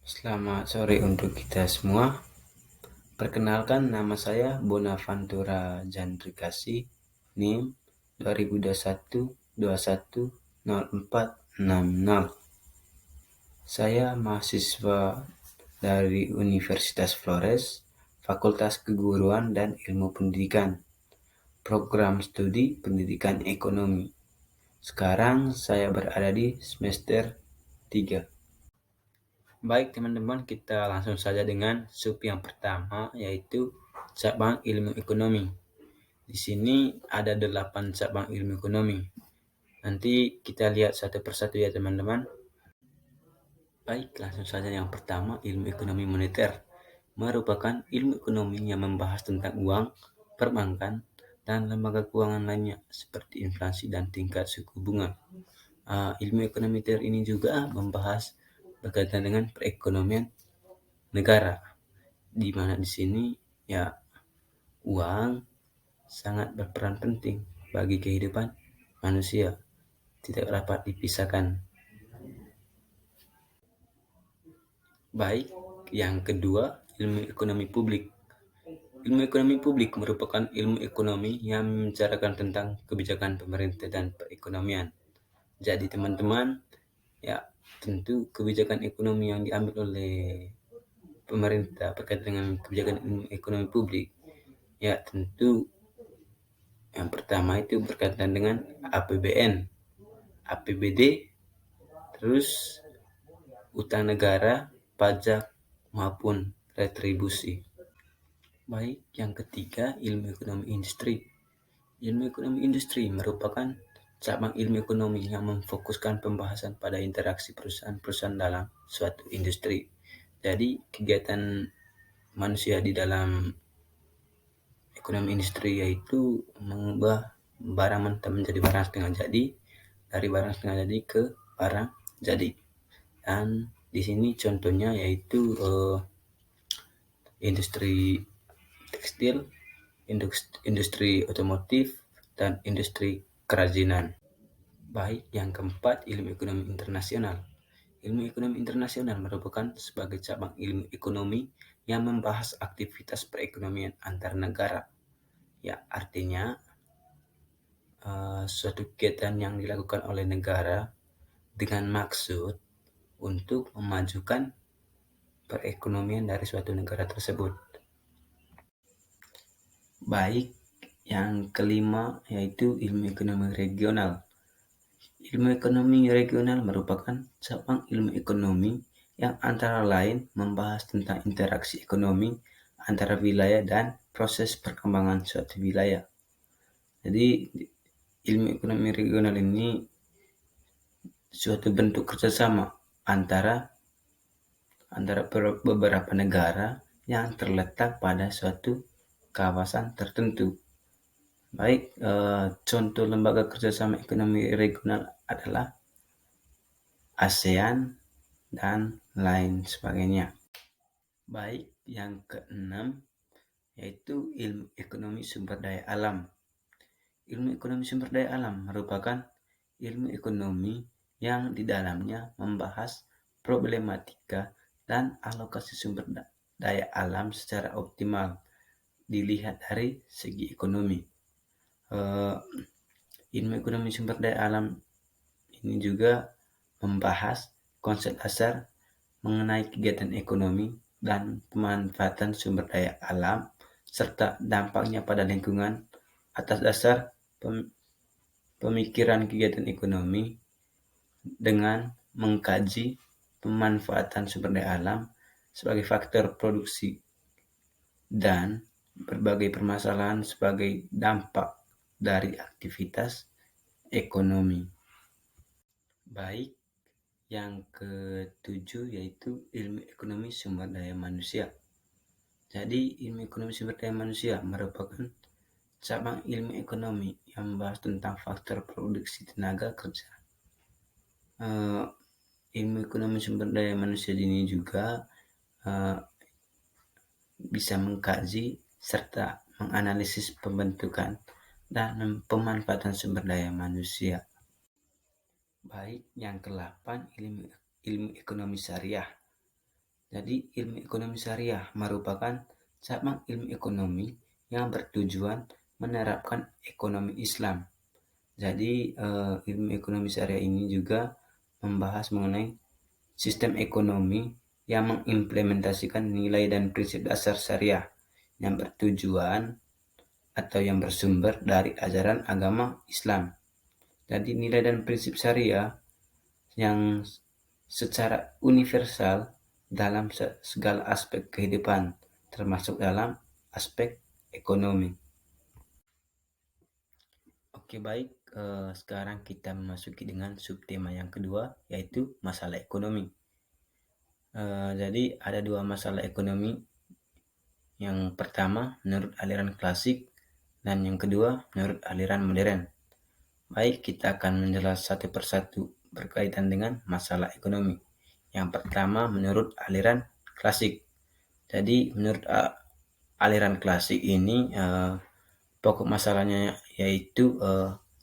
Selamat sore untuk kita semua. Perkenalkan, nama saya Bonaventura Jandrikasi, NIM 2021-21-0466. Saya mahasiswa dari Universitas Flores, Fakultas Keguruan dan Ilmu Pendidikan, Program Studi Pendidikan Ekonomi. Sekarang saya berada di semester 3. Baik teman-teman, kita langsung saja dengan sub yang pertama, yaitu cabang ilmu ekonomi. Di sini ada 8 cabang ilmu ekonomi. Nanti kita lihat satu persatu ya teman-teman. Baik, langsung saja yang pertama, ilmu ekonomi moneter. Merupakan ilmu ekonomi yang membahas tentang uang, perbankan, dan lembaga keuangan lainnya seperti inflasi dan tingkat suku bunga. Ilmu ekonomi moneter ini juga membahas berkaitan dengan perekonomian negara, di mana di sini ya uang sangat berperan penting bagi kehidupan manusia, tidak dapat dipisahkan. Baik, yang kedua, ilmu ekonomi publik. Ilmu ekonomi publik merupakan ilmu ekonomi yang membicarakan tentang kebijakan pemerintah dan perekonomian. Jadi teman-teman, ya tentu kebijakan ekonomi yang diambil oleh pemerintah berkaitan dengan kebijakan ekonomi publik, ya tentu yang pertama itu berkaitan dengan APBN, APBD, terus utang negara, pajak, maupun retribusi. Baik, yang ketiga, ilmu ekonomi industri. Ilmu ekonomi industri merupakan cabang ilmu ekonomi yang memfokuskan pembahasan pada interaksi perusahaan-perusahaan dalam suatu industri. Jadi, kegiatan manusia di dalam ekonomi industri yaitu mengubah barang mentah menjadi barang setengah jadi, dari barang setengah jadi ke barang jadi. Dan di sini contohnya yaitu industri tekstil, industri otomotif, dan industri kerajinan. Baik, yang keempat, ilmu ekonomi internasional. Ilmu ekonomi internasional merupakan sebagai cabang ilmu ekonomi yang membahas aktivitas perekonomian antar negara. Ya, artinya suatu kegiatan yang dilakukan oleh negara dengan maksud untuk memajukan perekonomian dari suatu negara tersebut. Baik, yang kelima yaitu ilmu ekonomi regional. Ilmu ekonomi regional merupakan cabang ilmu ekonomi yang antara lain membahas tentang interaksi ekonomi antara wilayah dan proses perkembangan suatu wilayah. Jadi ilmu ekonomi regional ini suatu bentuk kerjasama antara beberapa negara yang terletak pada suatu kawasan tertentu. Baik, contoh lembaga kerjasama ekonomi regional adalah ASEAN dan lain sebagainya. Baik, yang keenam yaitu ilmu ekonomi sumber daya alam. Ilmu ekonomi sumber daya alam merupakan ilmu ekonomi yang di dalamnya membahas problematika dan alokasi sumber daya alam secara optimal dilihat dari segi ekonomi. Ilmu ekonomi sumber daya alam ini juga membahas konsep dasar mengenai kegiatan ekonomi dan pemanfaatan sumber daya alam serta dampaknya pada lingkungan atas dasar pemikiran kegiatan ekonomi dengan mengkaji pemanfaatan sumber daya alam sebagai faktor produksi dan berbagai permasalahan sebagai dampak dari aktivitas ekonomi. Baik, yang ketujuh yaitu ilmu ekonomi sumber daya manusia. Jadi ilmu ekonomi sumber daya manusia merupakan cabang ilmu ekonomi yang membahas tentang faktor produksi tenaga kerja. Ilmu ekonomi sumber daya manusia ini juga bisa mengkaji serta menganalisis pembentukan dan pemanfaatan sumber daya manusia. Baik, yang ke-8 ilmu ekonomi syariah. Jadi ilmu ekonomi syariah merupakan cabang ilmu ekonomi yang bertujuan menerapkan ekonomi Islam. Jadi ilmu ekonomi syariah ini juga membahas mengenai sistem ekonomi yang mengimplementasikan nilai dan prinsip dasar syariah yang bertujuan atau yang bersumber dari ajaran agama Islam. Jadi nilai dan prinsip syariah yang secara universal dalam segala aspek kehidupan, termasuk dalam aspek ekonomi. Oke, baik, sekarang kita memasuki dengan subtema yang kedua, yaitu masalah ekonomi. Jadi ada dua masalah ekonomi. Yang pertama menurut aliran klasik dan yang kedua menurut aliran modern. Baik, kita akan menjelaskan satu persatu berkaitan dengan masalah ekonomi. Yang pertama menurut aliran klasik. Jadi menurut aliran klasik ini pokok masalahnya yaitu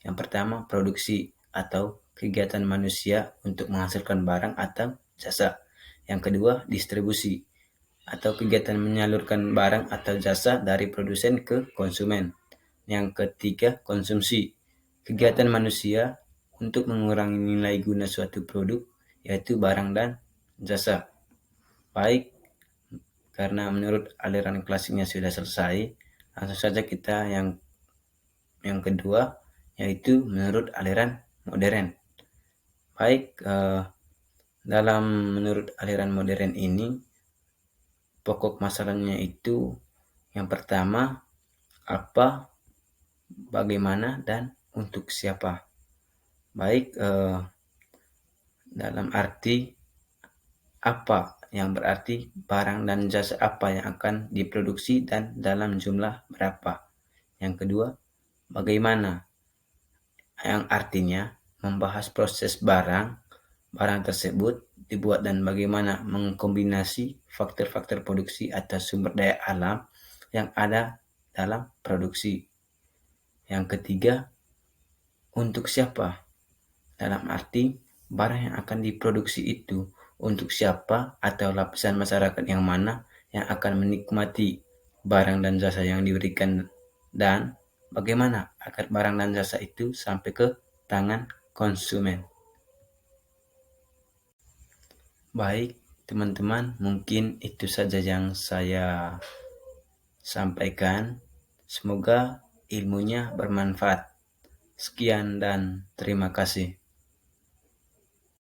yang pertama produksi atau kegiatan manusia untuk menghasilkan barang atau jasa. Yang kedua distribusi atau kegiatan menyalurkan barang atau jasa dari produsen ke konsumen. Yang ketiga konsumsi, kegiatan manusia untuk mengurangi nilai guna suatu produk, yaitu barang dan jasa. Baik, karena menurut aliran klasiknya sudah selesai, langsung saja kita yang kedua, yaitu menurut aliran modern. Baik, dalam menurut aliran modern ini, pokok masalahnya itu yang pertama, apa, bagaimana, dan untuk siapa. Baik, dalam arti apa yang berarti barang dan jasa apa yang akan diproduksi dan dalam jumlah berapa. Yang kedua, bagaimana, yang artinya membahas proses barang tersebut dibuat dan bagaimana mengkombinasi faktor-faktor produksi atau sumber daya alam yang ada dalam produksi. Yang ketiga, untuk siapa, dalam arti barang yang akan diproduksi itu untuk siapa atau lapisan masyarakat yang mana yang akan menikmati barang dan jasa yang diberikan, dan bagaimana agar barang dan jasa itu sampai ke tangan konsumen. Baik, teman-teman, mungkin itu saja yang saya sampaikan. Semoga ilmunya bermanfaat. Sekian dan terima kasih.